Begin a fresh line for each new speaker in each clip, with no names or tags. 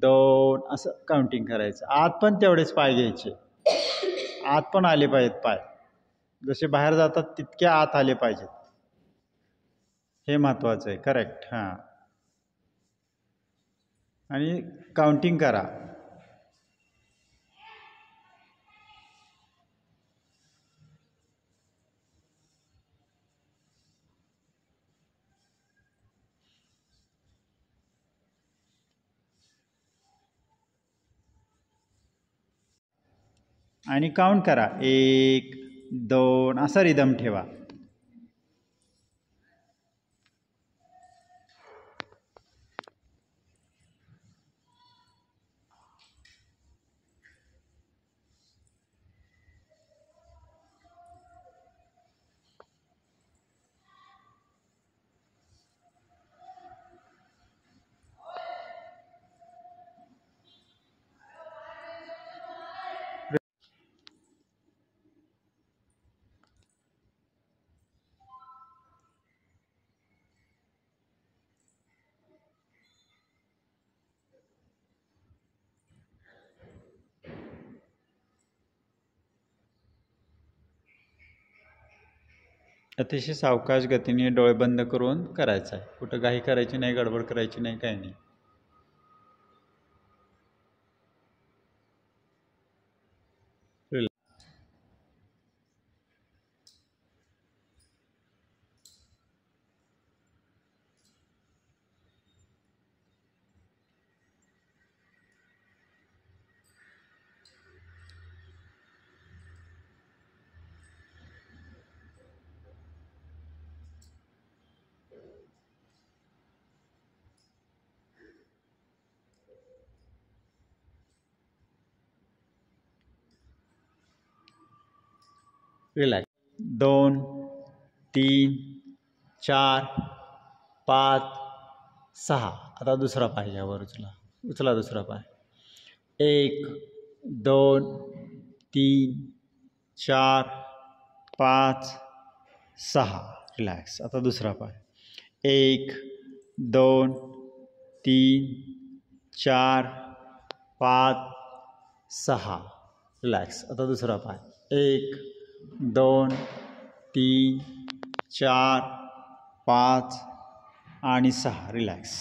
2 असं काउंटिंग करायचं. आत पण तेवढेच पाय घ्यायचे, आत पण आले पाहिजेत पाय, जसे बाहेर जातात तितके आत आले पाहिजेत, हे महत्वाचं आहे. करेक्ट. हां, आणि काउंटिंग करा. आणि काउंट करा. 1 2 असा रिदम ठेवा. अतिशय सावकाश गतीने डोळे बंद करून करायचं आहे. कुठं घाई करायची नाही, गडबड करायची नाही, काही नाही. रिलॅक्स. 2 3 4 5 6. आता दुसरा पाय घ्या वर, उचला दुसरा पाय. 1 2 3 4 5 6. रिलॅक्स. आता दुसरा पाय. 1 2 3 4 5 6. रिलॅक्स. आता दुसरा पाय. 1 2 3 4 5 आणि 6. रिलॅक्स.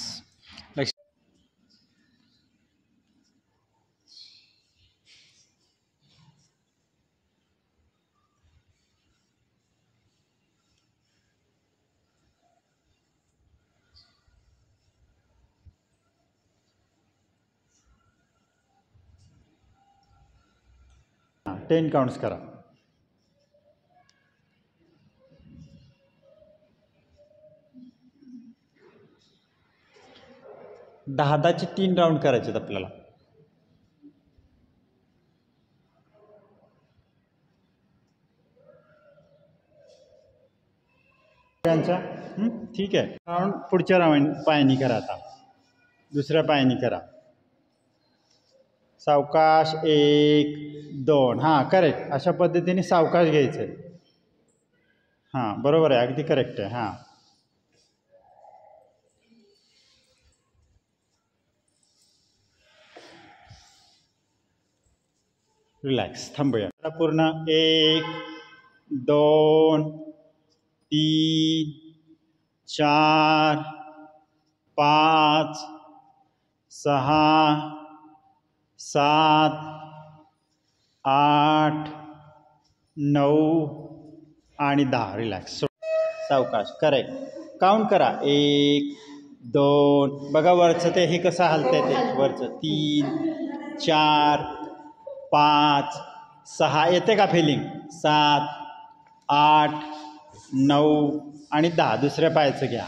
10 काउंट्स करा. दहाचे 3 राऊंड करायचे आहेत आपल्याला. ठीक आहे. राऊंड पुढच्या पायानी करा. आता दुसऱ्या पायानी करा. सावकाश. 1 2. हां, करेक्ट. अशा पद्धतीने सावकाश घ्यायचं. हां, बरोबर आहे, अगदी करेक्ट आहे. हां, रिलॅक्स. थांबूया पूर्ण. 1 2 3 4 5 6 7 8 9 आणि 10. रिलॅक्स. सावकाश. करेक्ट. काउंट करा. 1 2. बघा वरचं ते हे कसं हलतंय, ते वरचं. 3 4 5 6. येते का फिलिंग? 7 8 9 आणि 10. दुसऱ्या पायाचं घ्या.